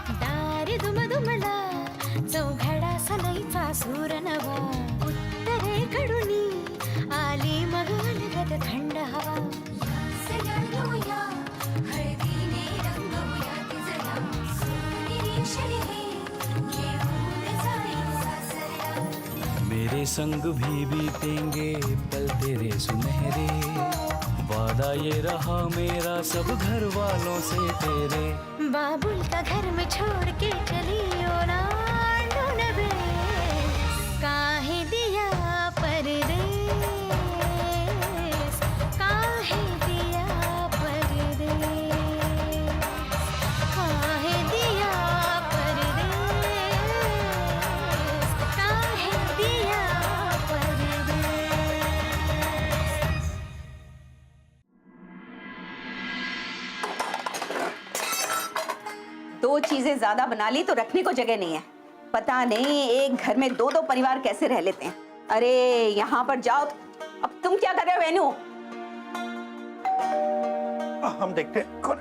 दारी दुमदुमला चौघडा सनईचा सूर नवा उत्तरेकडून आली मग अलगद थंड हवा सजणूया हळदीने रंगवूया तिजला सोनेरी क्षणी घेऊन जाई सासरला मेरे संग भी बीतेंगे पल तेरे सुनहरे वादा ये रहा मेरा सब घर वालों से तेरे बाबुल का घर में छोड़ के चली ओ ना ढूंढबे काहे दिया परदेस काहे दिया परदेस काहे दिया परदेस काहे दिया परदेस। दो चीजें ज्यादा बना ली तो रखने को जगह नहीं है। पता नहीं एक घर में दो दो परिवार कैसे रह लेते हैं। अरे यहाँ पर जाओ। अब तुम क्या कर रहे हो वेनू? हम देखते हैं कौन।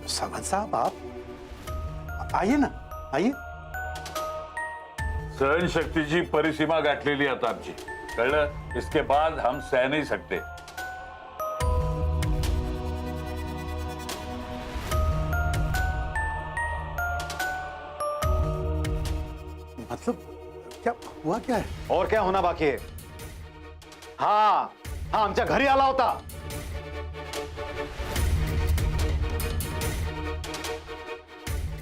सावंत साहब आप आइए ना, आइए। सहनशक्तीची परिसीमा गाठलेली आता आमची, कळलं? इसके बाद हम सह नहीं सकते। मतलब क्या हुआ, क्या है? और क्या होना बाकी है? हाँ हाँ, आमच्या घरी आला होता।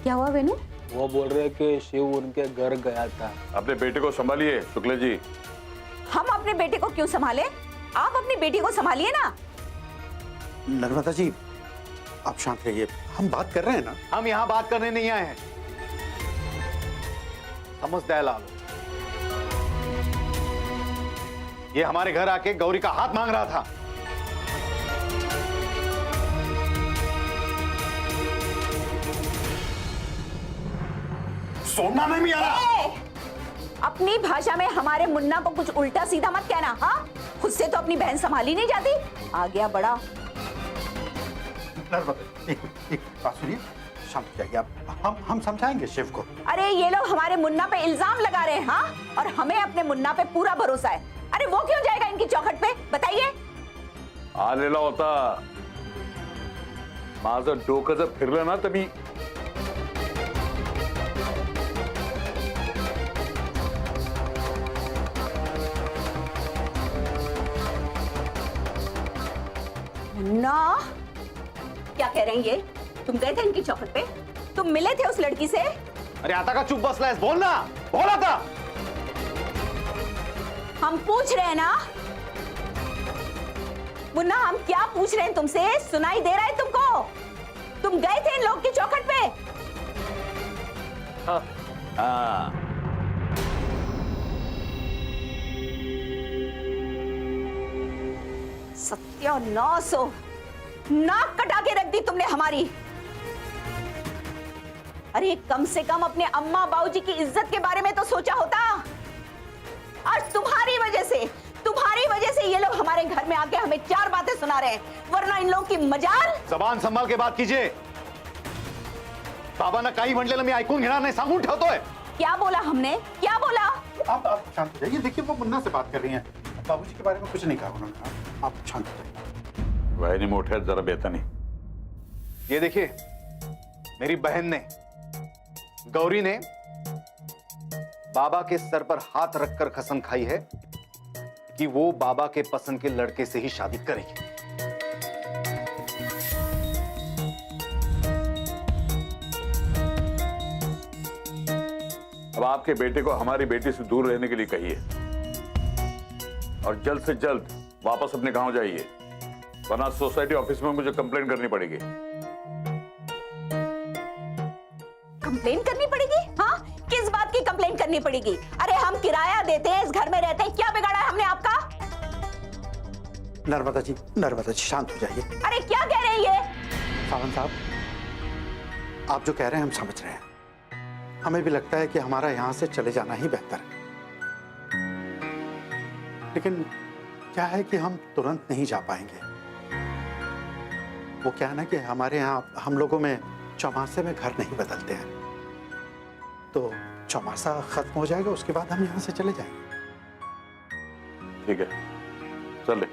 क्या हुआ वेनू? वो बोल रहे कि शिव उनके घर गया था। अपने बेटे को संभालिए शुक्ला जी। हम अपने बेटे को क्यों संभाले? आप अपनी बेटी को संभालिए ना। नर्मदा जी आप शांत रहिए, हम बात कर रहे हैं ना। हम यहाँ बात करने नहीं आए हैं, समझदार लाल। ये हमारे घर आके गौरी का हाथ मांग रहा था। सोना नहीं आ रहा। अपनी भाषा में हमारे मुन्ना को कुछ उल्टा सीधा मत कहना। हाँ, खुद से तो अपनी बहन संभाली नहीं जाती, आ गया बड़ा। नर्मदा एक बात सुनिए, शांत हो जाइए आप। हम समझाएंगे शिव को। अरे ये लोग हमारे मुन्ना पे इल्जाम लगा रहे हैं। हाँ, और हमें अपने मुन्ना पे पूरा भरोसा है। अरे वो क्यों जाएगा इनकी चौखट पे, बताइए। आलेला होता, माझं डोकं जर फिरलं ना तर मी मुन्ना, क्या कह रहे हैं ये? तुम गए थे इनकी चौखट पे? तुम मिले थे उस लड़की से? अरे आता का चुप बसलायस, बोल ना, बोल आता। हम पूछ रहे हैं ना मुन्ना, हम क्या पूछ रहे हैं तुमसे? सुनाई दे रहा है तुमको? तुम गए थे इन लोग की चौखट पे? हाँ। सत्यानाश हो, नाक कटा के रख दी तुमने हमारी। अरे कम से कम अपने अम्मा बाबूजी की इज्जत के बारे में तो सोचा होता। आज तुम्हारी वजह से ये लोग हमारे घर में आके हमें चार बातें सुना रहे हैं, वरना इन लोगों की मजाल। जबान संभाल के बात कीजिए। बाबा ना काही म्हणलेलं मी ऐकून घेणार नाही, सांगून ठेवतोय। क्या बोला हमने, क्या बोला? आप शांत हो जाइए। देखिए वो मुन्ना से बात कर रही हैं, बाबूजी के बारे में कुछ नहीं कहा उन्होंने। आप शांत हो जाइए। वहिनी मोठ्या जरा बेतानी। ये देखिए, मेरी बहन ने, गौरी ने बाबा के सर पर हाथ रखकर कसम खाई है कि वो बाबा के पसंद के लड़के से ही शादी करेगी। अब आपके बेटे को हमारी बेटी से दूर रहने के लिए कहिए और जल्द से जल्द वापस अपने गांव जाइए, वरना सोसाइटी ऑफिस में मुझे कंप्लेंट करनी पड़ेगी। कंप्लेन करनी पड़ेगी? हाँ, किस बात की कंप्लेन करनी पड़ेगी? अरे हम किराया देते हैं, इस घर में रहते हैं, क्या बिगाड़ा है हमने आपका? नर्मदा जी शांत हो जाइए। अरे क्या कह रहे हैं ये? सावंत साहब आप जो कह रहे हैं हम समझ रहे हैं। हमें भी लगता है कि हमारा यहाँ से चले जाना ही बेहतर है। लेकिन क्या है कि हम तुरंत नहीं जा पाएंगे। वो क्या है ना कि हमारे यहाँ हम लोगों में चौमासे में घर नहीं बदलते हैं, तो चौमासा खत्म हो जाएगा, उसके बाद हम यहाँ से चले जाएंगे। ठीक है, चले।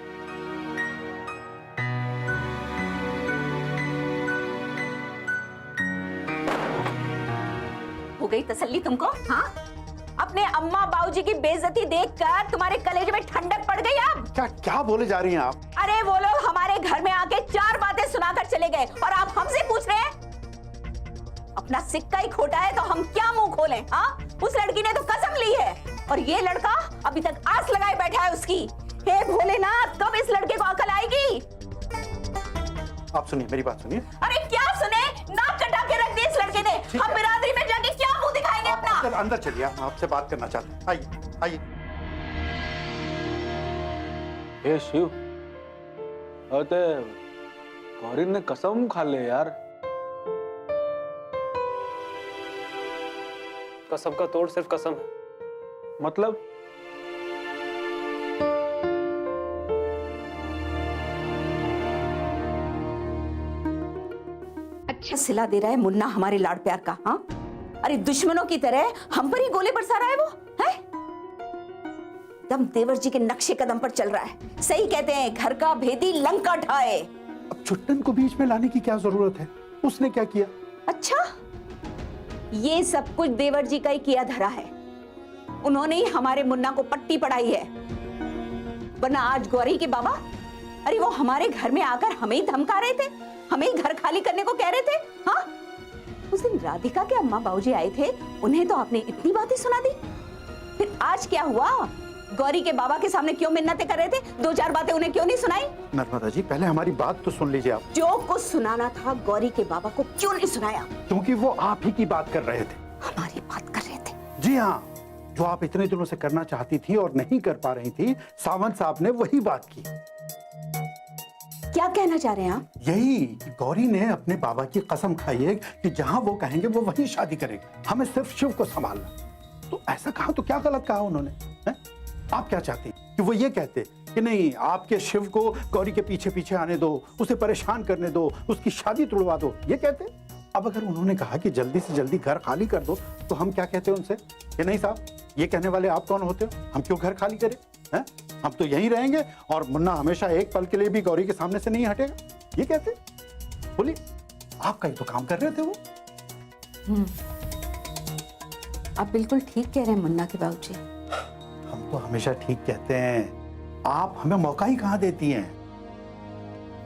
हो गई तसल्ली तुमको? हाँ, अपने अम्मा बाबूजी की बेइज्जती देखकर तुम्हारे कलेजे में ठंडक पड़ गई अब? क्या क्या बोले जा रही हैं आप? अरे वो लोग हमारे घर में आके 4 बातें सुनाकर चले गए और आप हमसे पूछ रहे हैं? अपना सिक्का ही खोटा है तो हम क्या मुंह खोलें? हाँ, उस लड़की ने तो कसम ली है और ये लड़का अभी तक आस लगाए बैठा है उसकी। हे भोलेनाथ, कब इस लड़के को अकल आएगी? आप सुनिए, मेरी बात सुनिए। अरे क्या सुने? नाक कटा के रख दी इस लड़के ने। ठीक हम है। बिरादरी में जाके क्या मुंह दिखाएंगे आप अपना? अंदर चलिए, हम आपसे बात करना चाहते हैं। आइए आइए। हे शिव, अरे गौरी ने कसम खा ले यार। कसम का तोड़ सिर्फ कसम है। मतलब अच्छा सिला दे रहा है मुन्ना हमारे लाड़ प्यार का। हाँ, अरे दुश्मनों की तरह हम पर ही गोले बरसा रहा है वो है? दम देवर जी के नक्शे कदम पर चल रहा है। सही कहते हैं, घर का भेदी लंका ढाए। अब छुट्टन को बीच में लाने की क्या जरूरत है? उसने क्या किया? अच्छा, ये सब कुछ देवर जी का ही किया धरा है। उन्होंने ही हमारे मुन्ना को पट्टी पढ़ाई है, वरना आज गौरी के बाबा, अरे वो हमारे घर में आकर हमें ही धमका रहे थे, हमें ही घर खाली करने को कह रहे थे। हाँ, उस दिन राधिका के अम्मा बाबूजी आए थे, उन्हें तो आपने इतनी बातें सुना दी। फिर आज क्या हुआ? गौरी के बाबा के सामने क्यों मिन्नतें कर रहे थे? 2-4 बातें उन्हें क्यों नहीं सुनाई? नर्मदा जी, पहले हमारी बात तो सुन लीजिए आप। जो कुछ सुनाना था गौरी के बाबा को क्यों नहीं सुनाया? क्योंकि वो आप ही की बात कर रहे थे। हमारी बात कर रहे थे? जी हाँ, जो आप इतने दिनों से करना चाहती थी और नहीं कर पा रही थी, सावंत साहब ने वही बात की। क्या कहना चाह रहे हैं आप? यही कि गौरी ने अपने बाबा की कसम खाई है कि जहां वो कहेंगे वो वहीं शादी करेगी, हमें सिर्फ शिव को संभालना। तो ऐसा कहा तो क्या गलत कहा उन्होंने? है? आप क्या चाहती कि वो ये कहते कि नहीं, आपके शिव को गौरी के पीछे पीछे आने दो, उसे परेशान करने दो, उसकी शादी तुड़वा दो, ये कहते? अब अगर उन्होंने कहा कि जल्दी से जल्दी घर खाली कर दो, तो हम क्या कहते उनसे कि नहीं साहब, ये कहने वाले आप कौन होते हो? हम क्यों घर खाली करें? हैं? हम तो यहीं रहेंगे और मुन्ना हमेशा एक पल के लिए भी गौरी के सामने से नहीं हटेगा, ये कहते? बोलिए, आपका ही तो काम कर रहे थे वो। आप बिल्कुल ठीक कह रहे हैं मुन्ना के बाबूजी। हम तो हमेशा ठीक कहते हैं, आप हमें मौका ही कहाँ देती हैं?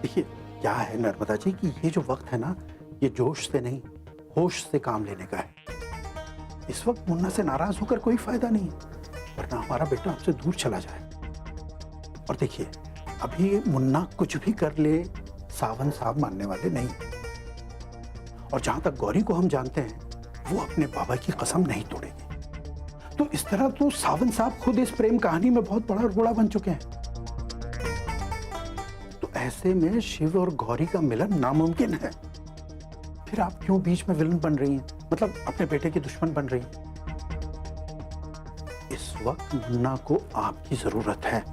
देखिए क्या है नर्मदा जी कि ये जो वक्त है ना, ये जोश से नहीं होश से काम लेने का है। इस वक्त मुन्ना से नाराज होकर कोई फायदा नहीं है, वरना हमारा बेटा हमसे दूर चला जाए। और देखिए, अभी मुन्ना कुछ भी कर ले, सावंत साहब मानने वाले नहीं। और जहां तक गौरी को हम जानते हैं, वो अपने बाबा की कसम नहीं तोड़ेगी। तो इस तरह तो सावंत साहब खुद इस प्रेम कहानी में बहुत बड़ा रोड़ा बन चुके हैं। तो ऐसे में शिव और गौरी का मिलन नामुमकिन है। फिर आप क्यों बीच में विलन बन रही हैं? मतलब अपने बेटे की दुश्मन बन रही हैं। इस वक्त मुन्ना को आपकी जरूरत है।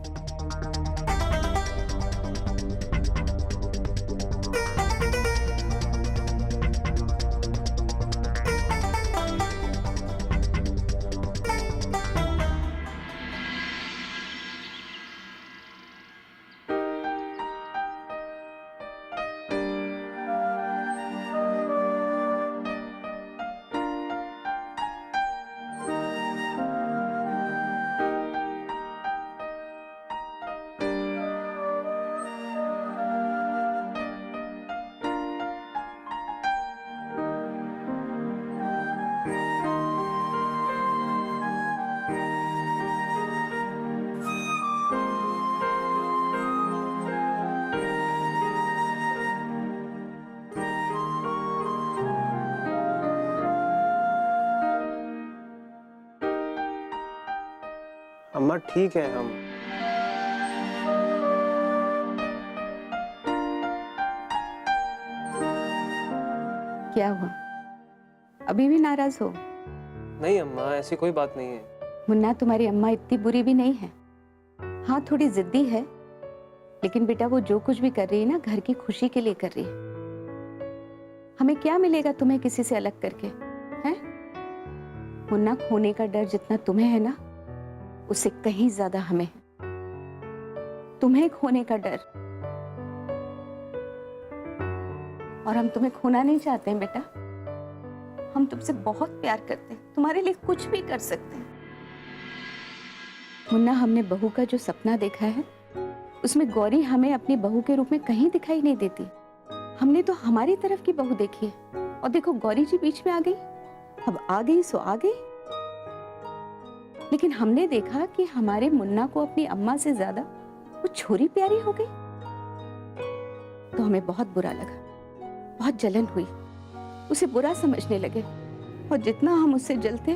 अम्मा ठीक है हम। क्या हुआ? अभी भी नाराज हो? नहीं अम्मा, ऐसी कोई बात नहीं है। मुन्ना, तुम्हारी अम्मा इतनी बुरी भी नहीं है। हाँ थोड़ी जिद्दी है, लेकिन बेटा वो जो कुछ भी कर रही है ना घर की खुशी के लिए कर रही है। हमें क्या मिलेगा तुम्हें किसी से अलग करके, हैं? मुन्ना, खोने का डर जितना तुम्हें है ना, उससे कहीं ज्यादा हमें है। तुम्हें खोने का डर, और हम तुम्हें खोना नहीं चाहते हैं बेटा। हम तुमसे बहुत प्यार करते हैं, तुम्हारे लिए कुछ भी कर सकते हैं। मुन्ना, हमने बहू का जो सपना देखा है उसमें गौरी हमें अपनी बहू के रूप में कहीं दिखाई नहीं देती। हमने तो हमारी तरफ की बहू देखी है, और देखो गौरी जी बीच में आ गई। अब आ गई सो आ गई, लेकिन हमने देखा कि हमारे मुन्ना को अपनी अम्मा से ज्यादा वो छोरी प्यारी हो गई, तो हमें बहुत बुरा लगा, बहुत जलन हुई, उसे बुरा समझने लगे। और जितना हम उससे जलते,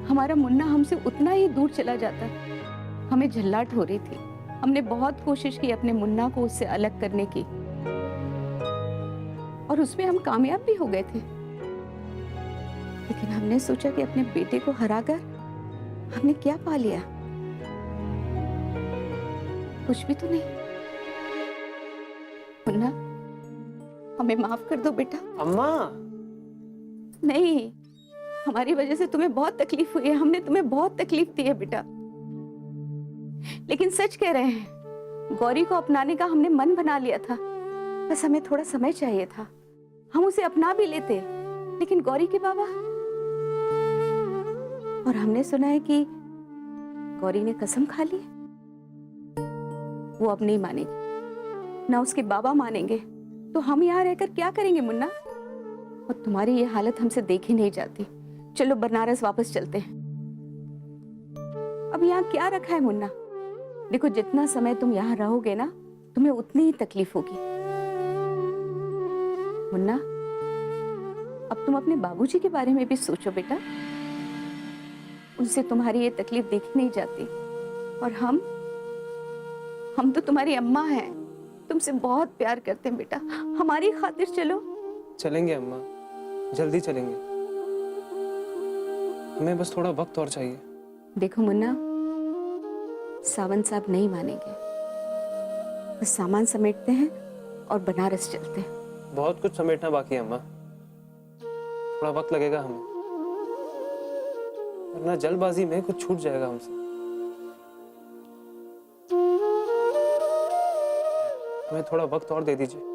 हमारा मुन्ना हमसे उतना ही दूर चला जाता। हमें झल्लाहट हो रही थी, हमने बहुत कोशिश की अपने मुन्ना को उससे अलग करने की, और उसमें हम कामयाब भी हो गए थे। लेकिन हमने सोचा कि अपने बेटे को हराकर हमने क्या पा लिया? कुछ भी तो नहीं। मुन्ना, हमें माफ कर दो बेटा। अम्मा, नहीं, हमारी वजह से तुम्हें बहुत तकलीफ हुई है, हमने तुम्हें बहुत तकलीफ दी है बेटा। लेकिन सच कह रहे हैं, गौरी को अपनाने का हमने मन बना लिया था, बस हमें थोड़ा समय चाहिए था। हम उसे अपना भी लेते, लेकिन गौरी के बाबा, और हमने सुना है कि गौरी ने कसम खा ली, वो अब नहीं मानेगी, ना उसके बाबा मानेंगे, तो हम यहाँ रहकर क्या करेंगे मुन्ना? और तुम्हारी ये हालत हमसे देखी नहीं जाती। चलो बनारस वापस चलते हैं। अब यहाँ क्या रखा है मुन्ना? देखो, जितना समय तुम यहाँ रहोगे ना, तुम्हें उतनी ही तकलीफ होगी। मुन्ना, अब तुम अपने बाबूजी के बारे में भी सोचो बेटा। उनसे तुम्हारी ये तकलीफ देखी नहीं जाती, और हम तो तुम्हारी अम्मा हैं, तुमसे बहुत प्यार करते हैं बेटा। हमारी खातिर चलो। चलेंगे अम्मा, जल्दी चलेंगे। हमें बस थोड़ा वक्त और चाहिए। देखो मुन्ना, सावंत साहब नहीं मानेंगे, बस सामान समेटते हैं और बनारस चलते हैं। बहुत कुछ समेटना बाकी है अम्मा, थोड़ा वक्त लगेगा हमें, वरना जल्दबाजी में कुछ छूट जाएगा हमसे। हमें थोड़ा वक्त और दे दीजिए।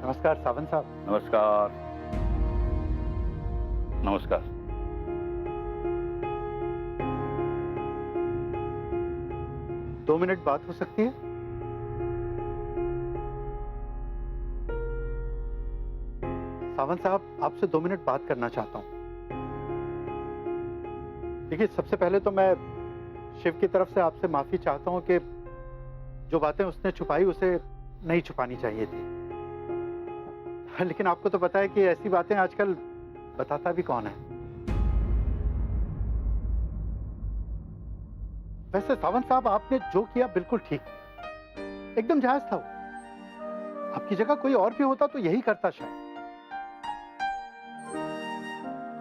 नमस्कार सावंत साहब। नमस्कार। नमस्कार। दो मिनट बात हो सकती है? सावंत साहब, आपसे 2 मिनट बात करना चाहता हूं। देखिए, सबसे पहले तो मैं शिव की तरफ से आपसे माफी चाहता हूं कि जो बातें उसने छुपाई उसे नहीं छुपानी चाहिए थी। लेकिन आपको तो पता है कि ऐसी बातें आजकल बताता भी कौन है। वैसे सावंत साहब, आपने जो किया बिल्कुल ठीक किया, एकदम जायज था वो। आपकी जगह कोई और भी होता तो यही करता शायद।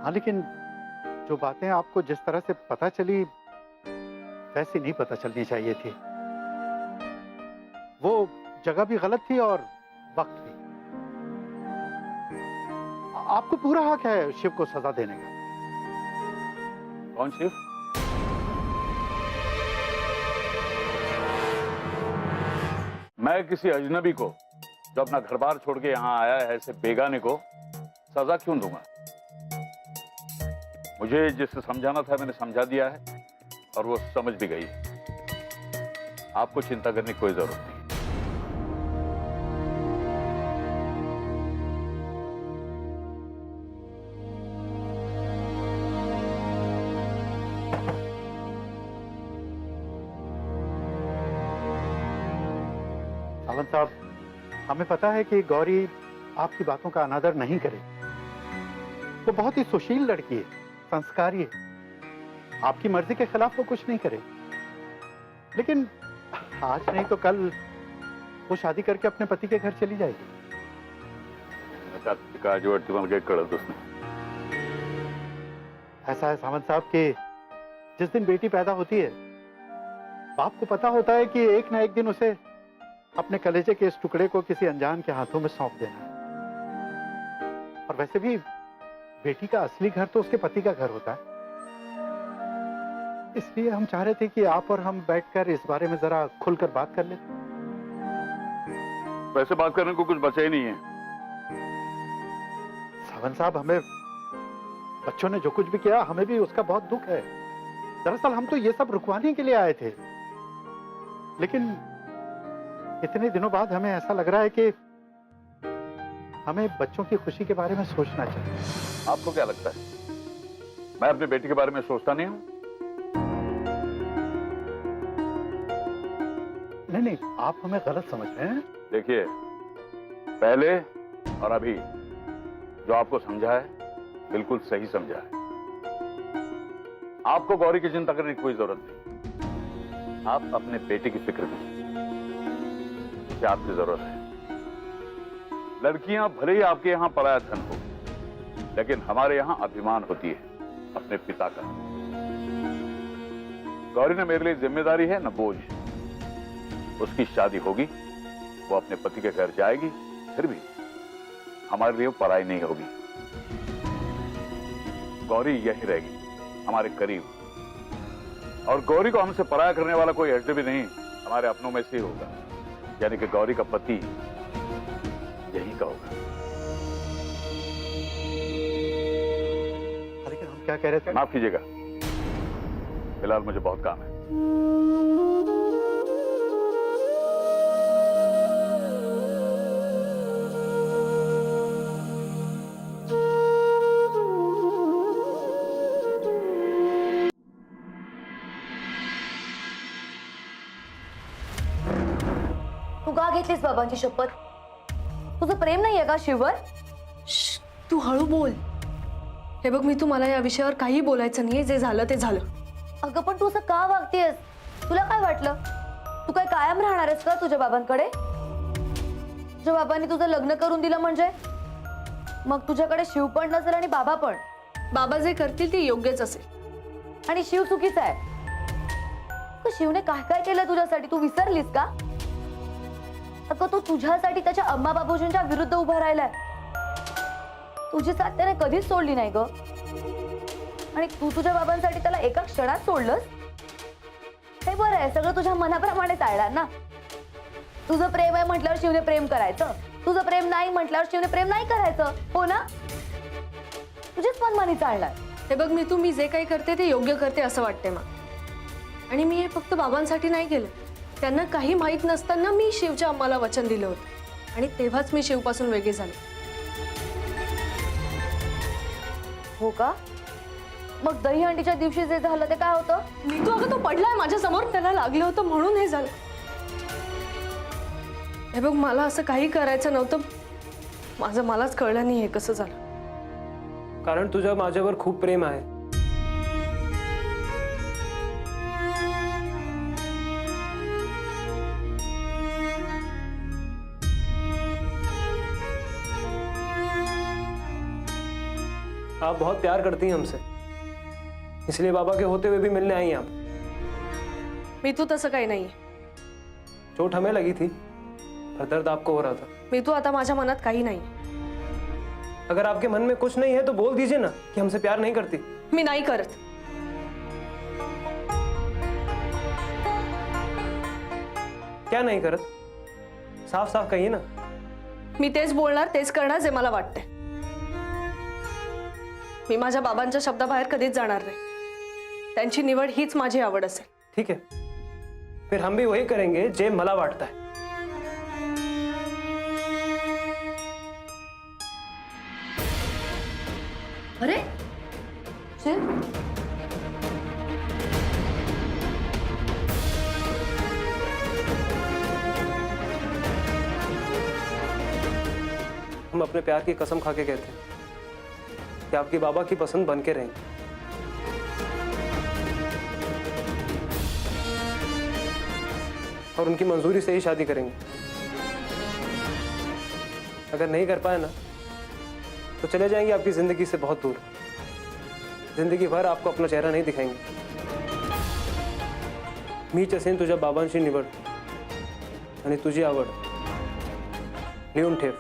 हाँ, लेकिन जो बातें आपको जिस तरह से पता चली वैसी नहीं पता चलनी चाहिए थी। वो जगह भी गलत थी और वक्त भी। आपको पूरा हक है शिव को सजा देने का। कौन शिव? मैं किसी अजनबी को जो अपना घर बार छोड़ के यहाँ आया है, ऐसे बेगाने को सजा क्यों दूंगा? मुझे जिससे समझाना था मैंने समझा दिया है और वो समझ भी गई है। आपको चिंता करने की कोई जरूरत नहीं। सावंत साहब, हमें पता है कि गौरी आपकी बातों का अनादर नहीं करे। वो बहुत ही सुशील लड़की है, संस्कारी है, आपकी मर्जी के खिलाफ वो कुछ नहीं करे। लेकिन आज नहीं तो कल वो शादी करके अपने पति के घर चली जाएगी। ऐसा है सावंत साहब कि जिस दिन बेटी पैदा होती है, बाप को पता होता है कि एक ना एक दिन उसे अपने कलेजे के इस टुकड़े को किसी अनजान के हाथों में सौंप देना है। और वैसे भी बेटी का असली घर तो उसके पति का घर होता है। इसलिए हम चाह रहे थे कि आप और हम बैठकर इस बारे में जरा खुलकर बात कर लेते। वैसे बात करने को कुछ बचा ही नहीं है। सावंत साहब, हमें बच्चों ने जो कुछ भी किया, हमें भी उसका बहुत दुख है। दरअसल हम तो ये सब रुकवाने के लिए आए थे, लेकिन इतने दिनों बाद हमें ऐसा लग रहा है कि हमें बच्चों की खुशी के बारे में सोचना चाहिए। आपको क्या लगता है मैं अपनी बेटी के बारे में सोचता नहीं हूं? नहीं, आप हमें गलत समझ रहे हैं। देखिए, पहले और अभी जो आपको समझा है बिल्कुल सही समझा है। आपको गौरी की चिंता करने की कोई जरूरत नहीं। आप अपने बेटे की फिक्र कीजिए, क्या आपकी जरूरत है। लड़कियां भले ही आपके यहां पराया धन हो, लेकिन हमारे यहां अभिमान होती है अपने पिता का। गौरी ने मेरे लिए जिम्मेदारी है न बोझ। उसकी शादी होगी, वो अपने पति के घर जाएगी, फिर भी हमारे लिए वो पराई नहीं होगी। गौरी यही रहेगी, हमारे करीब। और गौरी को हमसे पराया करने वाला कोई अजनबी नहीं, हमारे अपनों में से ही होगा। यानी कि गौरी का पति यही का होगा। लेकिन हम क्या कह रहे थे? माफ कीजिएगा, फिलहाल मुझे बहुत काम है। तू का घेतलीस बाबांची शपथ? तुझं प्रेम नाहीये का शिववर? तू हळू बोल. हे बघ, मी तुम्हाला या विषयावर काही बोलायचं नाहीये. जे झालं ते झालं. अगं पण तू असं का वागतेस? तुला काय वाटलं तू काय कायम राहणार आहेस का तुझ्या बाबांकडे? तुझ्या बाबांनी तुझं लग्न करून दिलं म्हणजे मग तुझ्याकडे शिव पण नसेल आणि बाबा पण. बाबा जे करतील ते योग्यच असेल. आणि शिव चुकीचा आहे. शिवने काय काय केलं तुझ्यासाठी तू विसरलीस का? अगं तो तुझ्यासाठी त्याच्या अम्मा बाबूजींच्या विरुद्ध उभा राहिलाय. तुझी साथ त्याने कधीच सोडली नाही ग. आणि तू तुझ्या बाबांसाठी त्याला एका क्षणात सोडलंस. हे बरं आहे, सगळं तुझ्या मनाप्रमाणे चालणार ना. तुझं प्रेम आहे म्हटल्यावर शिवने प्रेम करायचं, तुझं प्रेम नाही म्हटल्यावर शिवने प्रेम नाही करायचं, हो ना? तुझेच मनमानी चालणार. हे बघ, मी जे काही करते ते योग्य करते असं वाटतंय मला. आणि मी हे फक्त बाबांसाठी नाही केलं. त्यांना काही माहित नसताना मी शिवच्या अम्माला वचन दिलं होतं आणि तेव्हाच मी शिवपासून वेगळी झाले. हो का? मग दहीहंडीच्या दिवशी जे झालं ते काय होतं? नीतू, अगं तो पडलाय माझ्या समोर, त्याला लागलं होतं म्हणून हे झालं. हे बघ, मला असं काही करायचं नव्हतं. मलाच कळलं नाही हे कसं झालं. कारण तुझं माझ्यावर खूप प्रेम आहे. आप बहुत प्यार करती हैं हमसे, इसलिए बाबा के होते हुए भी मिलने आई आप. मीतू, तसं काही नाहीये. चोट हमें लगी थी, पर दर्द आपको हो रहा था. मीतू, आता माझ्या मनात काही नाही. अगर आपके मन में कुछ नहीं है तो बोल दीजिए ना कि हमसे प्यार नहीं करती. मी नाही करत. क्या नहीं करत? साफ साफ कहिए ना. मी तेच बोलणार, तेच करणार जे मला वाटतंय. मी माझ्या बाबांच्या शब्दाबाहेर कधीच जाणार नाही. त्यांची निवड हीच माझी आवड असेल. ठीक है, फिर हम भी वही करेंगे जे मला वाटता है. अरे शिव, हम अपने प्यार की कसम खा के कहते हैं कि आपकी बाबा की पसंद बन के रहेंगे. और उनकी मंजूरी से ही शादी करेंगे. अगर नहीं कर पाए ना तो चले जाएंगे आपकी जिंदगी से बहुत दूर. जिंदगी भर आपको अपना चेहरा नहीं दिखाएंगे. मीच असेन तुझ्या बाबांची निवड आणि तुझी आवड लिहून ठेव.